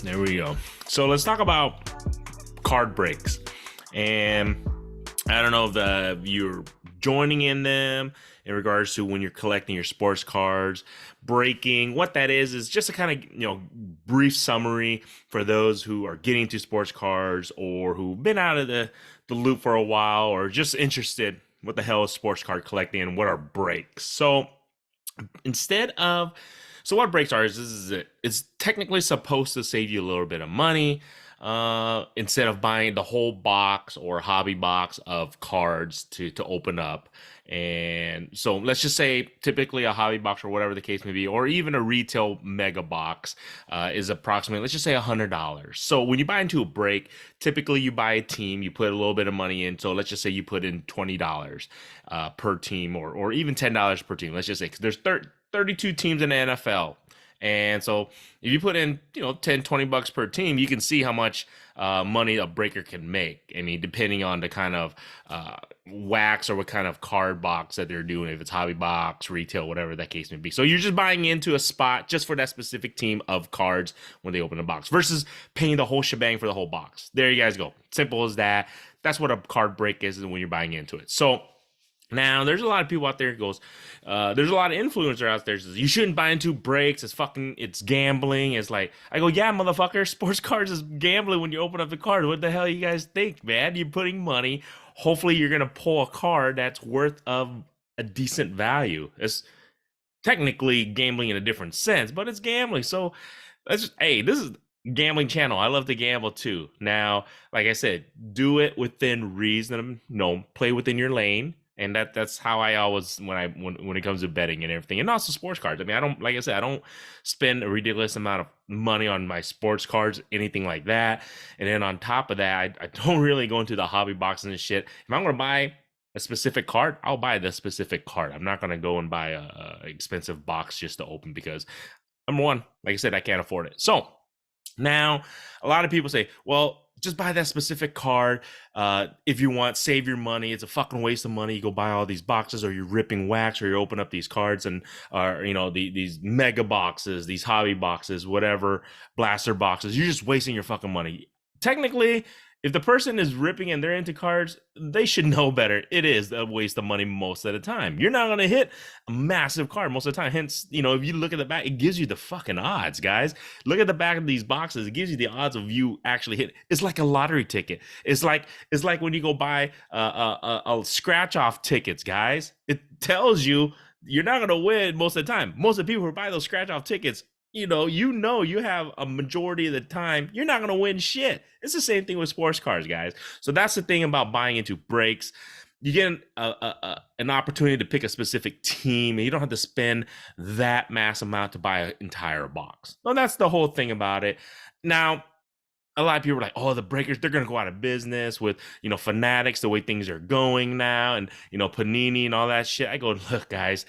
There we go. So let's talk about card breaks. And I don't know if you're joining in them in regards to when you're collecting your sports cards. Breaking, what that is just a kind of brief summary for those who are getting to sports cards or who've been out of the loop for a while or just interested. What the hell is sports card collecting and what are breaks? So instead of so what breaks are is this is it. It's technically supposed to save you a little bit of money. Instead of buying the whole box or hobby box of cards to open up. And so let's just say typically a hobby box or whatever the case may be, or even a retail mega box is approximately, let's just say $100. So when you buy into a break, typically you buy a team, you put a little bit of money in. So let's just say you put in $20 per team or even $10 per team. Let's just say, because there's 32 teams in the NFL. And so if you put in, 10, 20 bucks per team, you can see how much money a breaker can make. I mean, depending on the kind of wax or what kind of card box that they're doing, if it's hobby box, retail, whatever that case may be. So you're just buying into a spot just for that specific team of cards when they open a box versus paying the whole shebang for the whole box. There you guys go. Simple as that. That's what a card break is when you're buying into it. So now, there's a lot of people out there who goes, there's a lot of influencer out there says, you shouldn't buy into breaks. It's gambling. It's like, I go, yeah, motherfucker, sports cards is gambling when you open up the card. What the hell you guys think, man? You're putting money. Hopefully, you're going to pull a card that's worth of a decent value. It's technically gambling in a different sense, but it's gambling. So, hey, this is gambling channel. I love to gamble too. Now, like I said, do it within reason. Play within your lane. And that's how I always when it comes to betting and everything, and also sports cards. I mean, I don't spend a ridiculous amount of money on my sports cards, anything like that. And then on top of that, I don't really go into the hobby boxes and shit. If I'm gonna buy a specific card, I'll buy the specific card. I'm not gonna go and buy a expensive box just to open because number one, like I said, I can't afford it. So now a lot of people say, well, just buy that specific card. If you want, save your money. It's a fucking waste of money. You go buy all these boxes, or you're ripping wax, or you open up these cards and, these mega boxes, these hobby boxes, whatever, blaster boxes. You're just wasting your fucking money. Technically, if the person is ripping and they're into cards, they should know better. It is a waste of money most of the time. You're not going to hit a massive card most of the time. Hence, if you look at the back, it gives you the fucking odds, guys. Look at the back of these boxes. It gives you the odds of you actually hit. It's like a lottery ticket. It's like when you go buy a scratch off tickets, guys. It tells you you're not going to win most of the time. Most of the people who buy those scratch off tickets, you have a majority of the time you're not going to win shit. It's the same thing with sports cards, guys. So that's the thing about buying into breaks. You get an opportunity to pick a specific team, and you don't have to spend that mass amount to buy an entire box. Well, that's the whole thing about it. Now, a lot of people are like, oh, the breakers, they're going to go out of business with, Fanatics, the way things are going now, and, Panini and all that shit. I go, look, guys,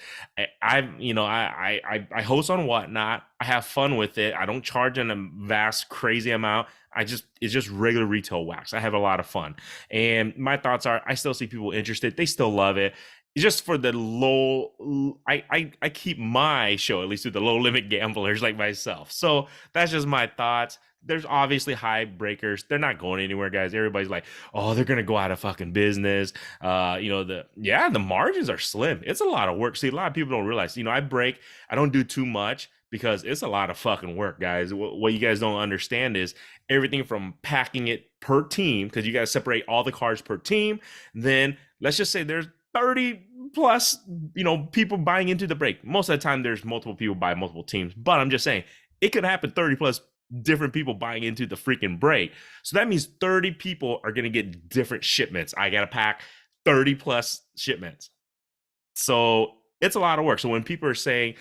I host on Whatnot. I have fun with it. I don't charge in a vast, crazy amount. It's just regular retail wax. I have a lot of fun. And my thoughts are, I still see people interested. They still love it. Just for the low, I keep my show, at least with the low limit gamblers like myself. So that's just my thoughts. There's obviously high breakers. They're not going anywhere, guys. Everybody's like, oh, they're going to go out of fucking business. The margins are slim. It's a lot of work. See, a lot of people don't realize, I break, I don't do too much because it's a lot of fucking work, guys. What you guys don't understand is everything from packing it per team, because you got to separate all the cards per team. Then let's just say there's 30 plus, people buying into the break. Most of the time there's multiple people buy multiple teams, but I'm just saying it could happen 30 plus different people buying into the freaking break. So that means 30 people are going to get different shipments. I got to pack 30 plus shipments. So it's a lot of work. So when people are saying,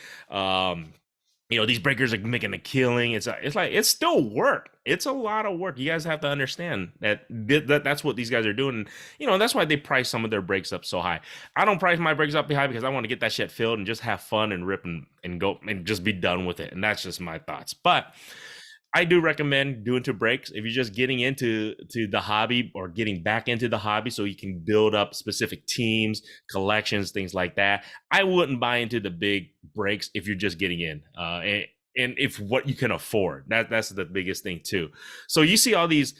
these breakers are making a killing, it's like, it's still work. It's a lot of work. You guys have to understand that's what these guys are doing. And, that's why they price some of their breaks up so high. I don't price my breaks up high because I want to get that shit filled and just have fun and rip and go and just be done with it. And that's just my thoughts. But I do recommend doing two breaks if you're just getting into the hobby or getting back into the hobby so you can build up specific teams, collections, things like that. I wouldn't buy into the big breaks if you're just getting in. and if what you can afford. That's the biggest thing too. So you see all these,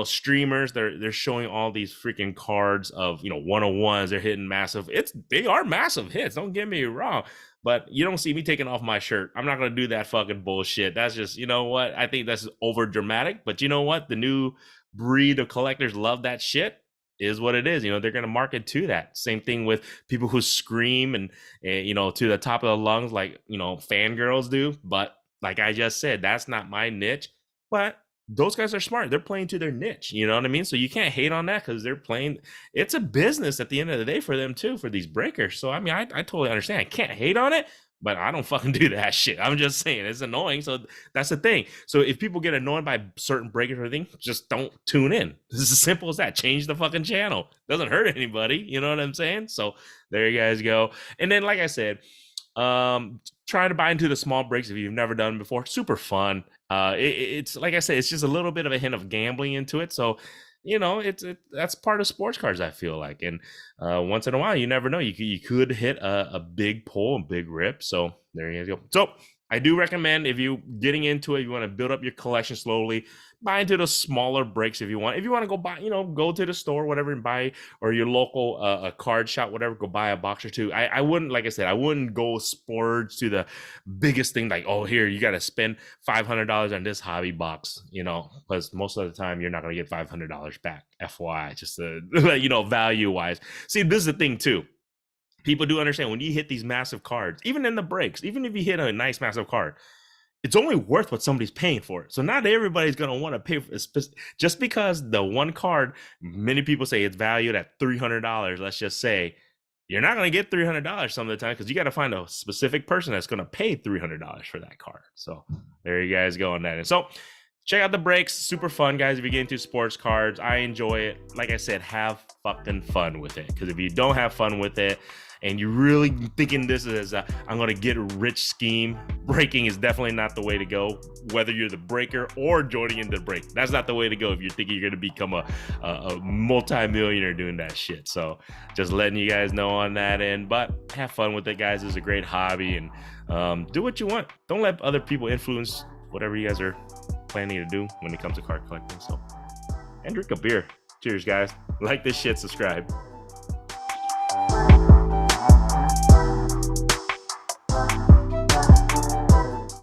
streamers, they're showing all these freaking cards of, 101s. They're hitting massive. They are massive hits, don't get me wrong, but you don't see me taking off my shirt. I'm not going to do that fucking bullshit. That's just, what, I think that's over dramatic. But you know what, the new breed of collectors love that shit. Is what it is. They're going to market to that. Same thing with people who scream and to the top of the lungs, like, fangirls do. But like I just said, that's not my niche. But those guys are smart. They're playing to their niche. You know what I mean? So you can't hate on that, because they're playing. It's a business at the end of the day for them too, for these breakers. So I mean, I totally understand. I can't hate on it, but I don't fucking do that shit. I'm just saying it's annoying. So that's the thing. So if people get annoyed by certain breakers or anything, just don't tune in. This is as simple as that. Change the fucking channel. Doesn't hurt anybody. You know what I'm saying? So there you guys go. And then, like I said, try to buy into the small breaks if you've never done it before. Super fun. It's like I said, it's just a little bit of a hint of gambling into it. So that's part of sports cards, I feel like. And once in a while, you never know, you could hit a big pull, a big rip. So there you go. So I do recommend, if you getting into it, you want to build up your collection slowly, buy into the smaller breaks if you want. If you want to go buy, go to the store, whatever, and buy, or your local a card shop, whatever, go buy a box or two. I wouldn't, like I said, I wouldn't go splurge to the biggest thing, like, oh, here, you got to spend $500 on this hobby box, because most of the time you're not going to get $500 back. FYI, just to let you know, value wise. See, this is the thing too. People do understand, when you hit these massive cards, even in the breaks, even if you hit a nice massive card, it's only worth what somebody's paying for it. So not everybody's going to want to pay for it. Just because the one card, many people say it's valued at $300, let's just say, you're not going to get $300 some of the time, because you got to find a specific person that's going to pay $300 for that card. So there you guys go on that. And so check out the breaks. Super fun, guys. If you get into sports cards, I enjoy it. Like I said, have fucking fun with it. Because if you don't have fun with it, and you're really thinking this is I'm going to get a rich scheme, breaking is definitely not the way to go. Whether you're the breaker or joining in the break, that's not the way to go if you're thinking you're going to become a multi-millionaire doing that shit. So just letting you guys know on that end. But have fun with it, guys. It's a great hobby, and do what you want. Don't let other people influence whatever you guys are planning to do when it comes to card collecting. So, and drink a beer. Cheers, guys. Like this shit, subscribe.